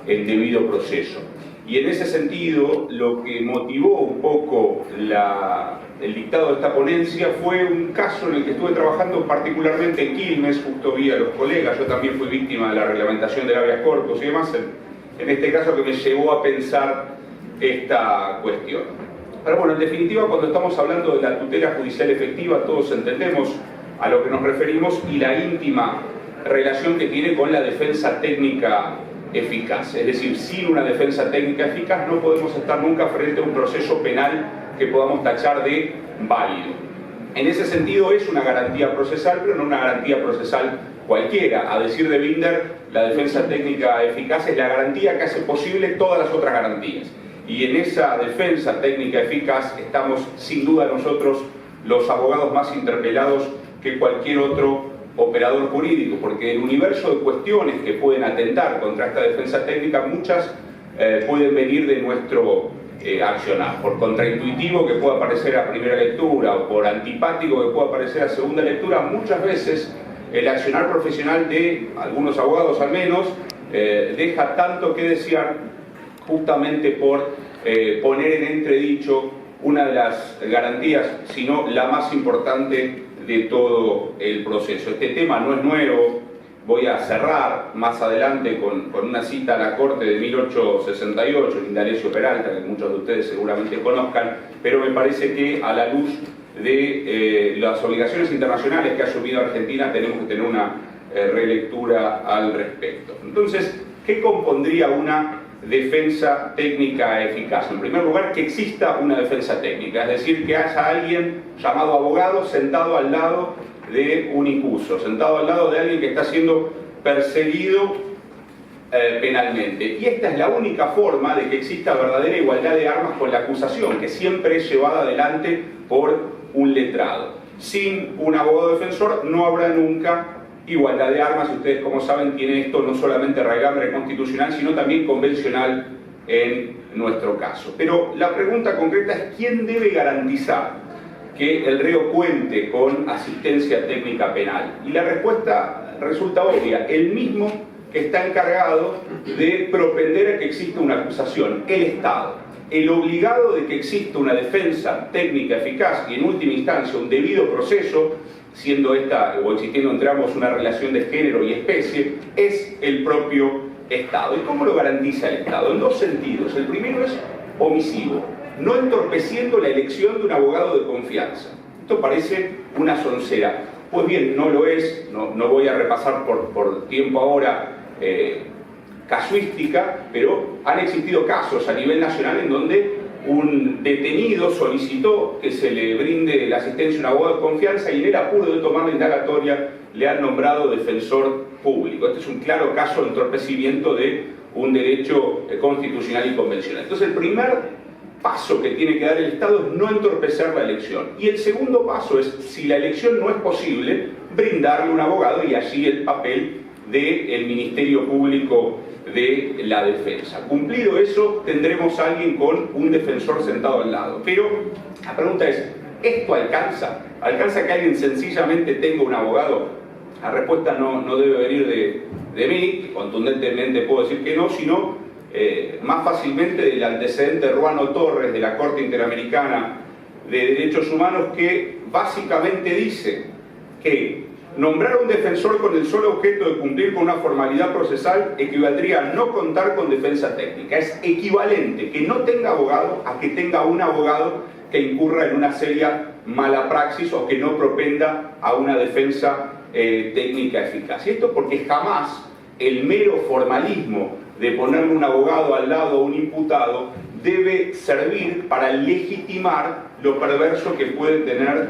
el debido proceso. Y en ese sentido, lo que motivó un poco el dictado de esta ponencia fue un caso en el que estuve trabajando particularmente en Quilmes, justo vi a los colegas, yo también fui víctima de la reglamentación del habeas corpus y demás, en este caso que me llevó a pensar esta cuestión. Pero bueno, en definitiva, cuando estamos hablando de la tutela judicial efectiva, todos entendemos a lo que nos referimos y la íntima relación que tiene con la defensa técnica eficaz. Es decir, sin una defensa técnica eficaz no podemos estar nunca frente a un proceso penal que podamos tachar de válido. En ese sentido es una garantía procesal, pero no una garantía procesal cualquiera. A decir de Binder, la defensa técnica eficaz es la garantía que hace posible todas las otras garantías. Y en esa defensa técnica eficaz estamos sin duda nosotros los abogados más interpelados que cualquier otro operador jurídico, porque el universo de cuestiones que pueden atentar contra esta defensa técnica, muchas pueden venir de nuestro accionar, por contraintuitivo que pueda parecer a primera lectura o por antipático que pueda parecer a segunda lectura. Muchas veces el accionar profesional de algunos abogados al menos deja tanto que desear justamente por poner en entredicho una de las garantías, si no la más importante de todo el proceso. Este tema no es nuevo, voy a cerrar más adelante con una cita a la Corte de 1868, el Indalecio Peralta, que muchos de ustedes seguramente conozcan, pero me parece que a la luz de las obligaciones internacionales que ha asumido Argentina tenemos que tener una relectura al respecto. Entonces, ¿qué compondría una defensa técnica eficaz? En primer lugar, que exista una defensa técnica, es decir, que haya alguien llamado abogado sentado al lado de un incuso, sentado al lado de alguien que está siendo perseguido penalmente. Y esta es la única forma de que exista verdadera igualdad de armas con la acusación, que siempre es llevada adelante por un letrado. Sin un abogado defensor no habrá nunca igualdad de armas. Ustedes, como saben, tiene esto no solamente raigambre constitucional, sino también convencional en nuestro caso. Pero la pregunta concreta es: ¿quién debe garantizar que el reo cuente con asistencia técnica penal? Y la respuesta resulta obvia: el mismo que está encargado de propender a que exista una acusación, el Estado. El obligado de que exista una defensa técnica eficaz y en última instancia un debido proceso, siendo esta o existiendo entre ambos una relación de género y especie, es el propio Estado. ¿Y cómo lo garantiza el Estado? En dos sentidos. El primero es omisivo, no entorpeciendo la elección de un abogado de confianza. Esto parece una soncera. Pues bien, no lo es. No voy a repasar por tiempo ahora casuística, pero han existido casos a nivel nacional en donde un detenido solicitó que se le brinde la asistencia a un abogado de confianza y en el apuro de tomar la indagatoria le han nombrado defensor público. Este es un claro caso de entorpecimiento de un derecho constitucional y convencional. Entonces, el primer paso que tiene que dar el Estado es no entorpecer la elección. Y el segundo paso es, si la elección no es posible, brindarle un abogado, y allí el papel del Ministerio Público de la Defensa. Cumplido eso, tendremos a alguien con un defensor sentado al lado. Pero la pregunta es: ¿esto alcanza? ¿Alcanza que alguien sencillamente tenga un abogado? La respuesta no debe venir de mí, contundentemente puedo decir que no, sino más fácilmente del antecedente Ruano Torres de la Corte Interamericana de Derechos Humanos, que básicamente dice que nombrar a un defensor con el solo objeto de cumplir con una formalidad procesal equivaldría a no contar con defensa técnica. Es equivalente que no tenga abogado a que tenga un abogado que incurra en una seria mala praxis o que no propenda a una defensa técnica eficaz. Y esto porque jamás el mero formalismo de ponerle un abogado al lado a un imputado debe servir para legitimar lo perverso que puede tener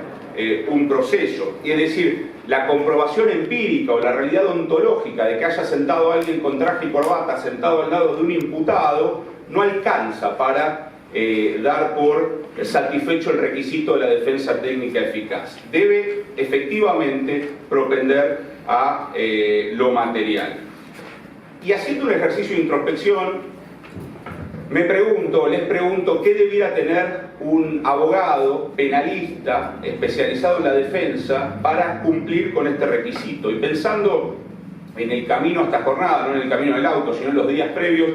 un proceso. Es decir, la comprobación empírica o la realidad ontológica de que haya sentado alguien con traje y corbata sentado al lado de un imputado no alcanza para dar por satisfecho el requisito de la defensa técnica eficaz. Debe efectivamente propender a lo material. Y haciendo un ejercicio de introspección, les pregunto, ¿qué debiera tener un abogado penalista especializado en la defensa para cumplir con este requisito? Y pensando en el camino a esta jornada, no en el camino del auto, sino en los días previos,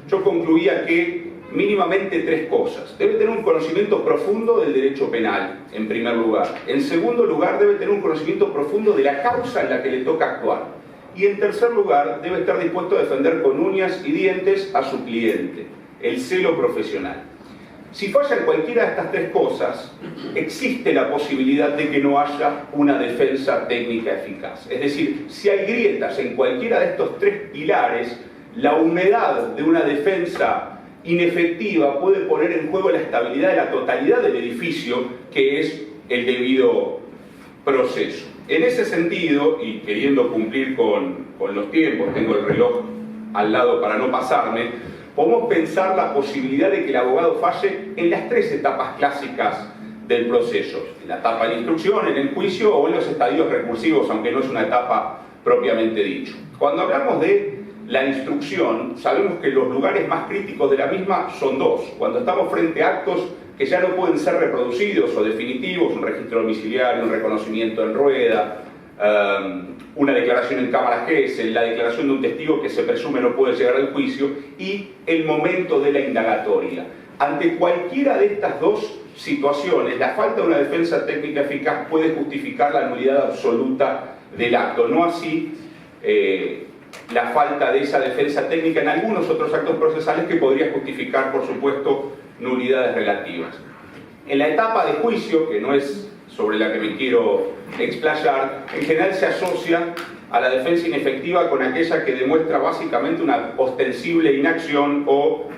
yo concluía que mínimamente tres cosas. Debe tener un conocimiento profundo del derecho penal, en primer lugar. En segundo lugar, debe tener un conocimiento profundo de la causa en la que le toca actuar. Y en tercer lugar, debe estar dispuesto a defender con uñas y dientes a su cliente, el celo profesional. Si fallan cualquiera de estas tres cosas, existe la posibilidad de que no haya una defensa técnica eficaz. Es decir, si hay grietas en cualquiera de estos tres pilares, la humedad de una defensa inefectiva puede poner en juego la estabilidad de la totalidad del edificio, que es el debido proceso. En ese sentido, y queriendo cumplir con los tiempos, tengo el reloj al lado para no pasarme, podemos pensar la posibilidad de que el abogado falle en las tres etapas clásicas del proceso: en la etapa de instrucción, en el juicio o en los estadios recursivos, aunque no es una etapa propiamente dicho. Cuando hablamos de la instrucción, sabemos que los lugares más críticos de la misma son dos. Cuando estamos frente a actos que ya no pueden ser reproducidos o definitivos, un registro domiciliario, un reconocimiento en rueda, una declaración en cámara Gesell, la declaración de un testigo que se presume no puede llegar al juicio, y el momento de la indagatoria. Ante cualquiera de estas dos situaciones, la falta de una defensa técnica eficaz puede justificar la nulidad absoluta del acto, no así la falta de esa defensa técnica en algunos otros actos procesales que podría justificar, por supuesto, nulidades relativas. En la etapa de juicio, que no es sobre la que me quiero explayar, en general se asocia a la defensa inefectiva con aquella que demuestra básicamente una ostensible inacción o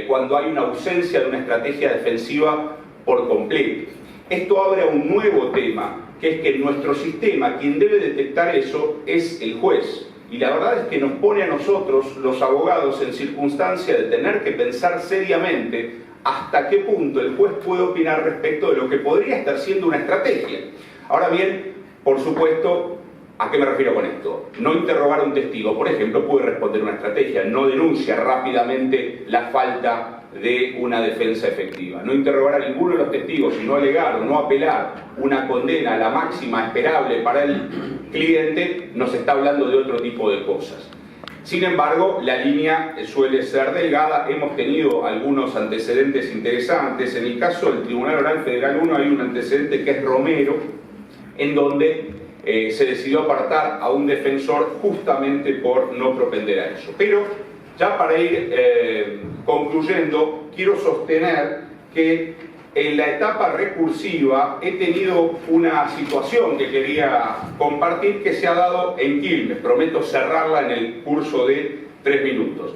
cuando hay una ausencia de una estrategia defensiva por completo. Esto abre a un nuevo tema, que es que en nuestro sistema quien debe detectar eso es el juez. Y la verdad es que nos pone a nosotros, los abogados, en circunstancia de tener que pensar seriamente hasta qué punto el juez puede opinar respecto de lo que podría estar siendo una estrategia. Ahora bien, por supuesto, ¿a qué me refiero con esto? No interrogar a un testigo, por ejemplo, puede responder una estrategia, no denuncia rápidamente la falta de una defensa efectiva. No interrogar a ninguno de los testigos, sino alegar o no apelar una condena a la máxima esperable para el cliente, nos está hablando de otro tipo de cosas. Sin embargo, la línea suele ser delgada. Hemos tenido algunos antecedentes interesantes. En el caso del Tribunal Oral Federal 1 hay un antecedente que es Romero, en donde se decidió apartar a un defensor justamente por no propender a eso. Pero ya para ir concluyendo, quiero sostener que en la etapa recursiva he tenido una situación que quería compartir que se ha dado en Quilmes. Prometo cerrarla en el curso de 3 minutos.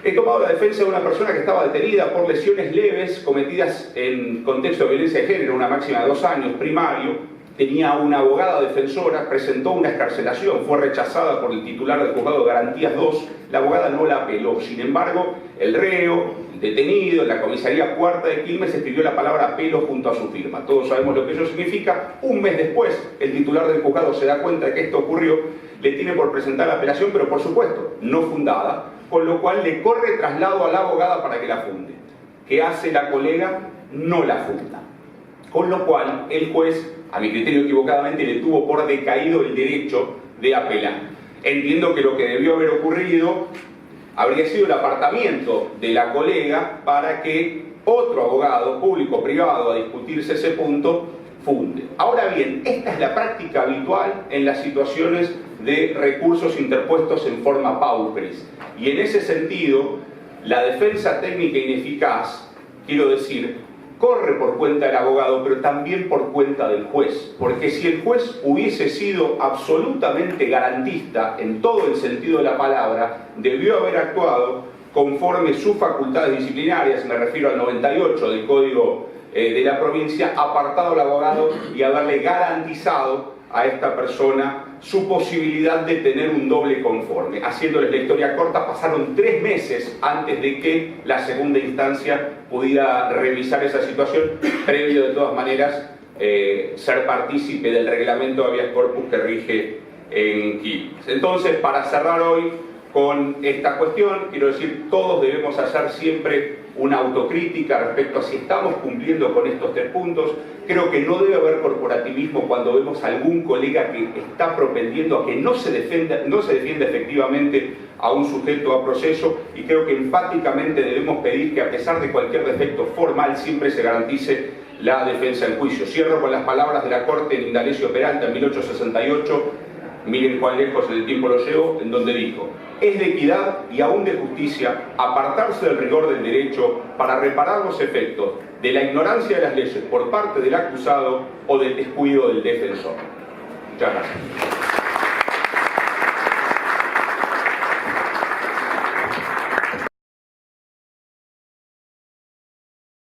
He tomado la defensa de una persona que estaba detenida por lesiones leves cometidas en contexto de violencia de género, una máxima de 2 años, primario. Tenía una abogada defensora, presentó una excarcelación, fue rechazada por el titular del juzgado de Garantías 2, la abogada no la apeló. Sin embargo, el reo, el detenido, en la comisaría cuarta de Quilmes escribió la palabra apelo junto a su firma. Todos sabemos lo que eso significa. Un mes después, el titular del juzgado se da cuenta de que esto ocurrió, le tiene por presentar la apelación, pero por supuesto, no fundada, con lo cual le corre traslado a la abogada para que la funde. ¿Qué hace la colega? No la funda. Con lo cual, el juez, a mi criterio equivocadamente, le tuvo por decaído el derecho de apelar. Entiendo que lo que debió haber ocurrido habría sido el apartamiento de la colega para que otro abogado, público o privado, a discutirse ese punto, funde. Ahora bien, esta es la práctica habitual en las situaciones de recursos interpuestos en forma paupers. Y en ese sentido, la defensa técnica ineficaz, quiero decir, corre por cuenta del abogado, pero también por cuenta del juez. Porque si el juez hubiese sido absolutamente garantista en todo el sentido de la palabra, debió haber actuado conforme sus facultades disciplinarias, me refiero al 98 del Código de la provincia, apartado al abogado y haberle garantizado a esta persona su posibilidad de tener un doble conforme. Haciéndoles la historia corta, pasaron 3 meses antes de que la segunda instancia pudiera revisar esa situación, previo de todas maneras ser partícipe del reglamento habeas corpus que rige en Quilmes. Entonces, para cerrar hoy con esta cuestión, quiero decir, todos debemos hacer siempre una autocrítica respecto a si estamos cumpliendo con estos 3 puntos. Creo que no debe haber corporativismo cuando vemos a algún colega que está propendiendo a que no se defienda efectivamente a un sujeto a proceso, y creo que enfáticamente debemos pedir que, a pesar de cualquier defecto formal, siempre se garantice la defensa en juicio. Cierro con las palabras de la Corte en Indalecio Peralta en 1868, miren cuán lejos en el tiempo lo llevo, en donde dijo: es de equidad y aún de justicia apartarse del rigor del derecho para reparar los efectos de la ignorancia de las leyes por parte del acusado o del descuido del defensor. Muchas gracias.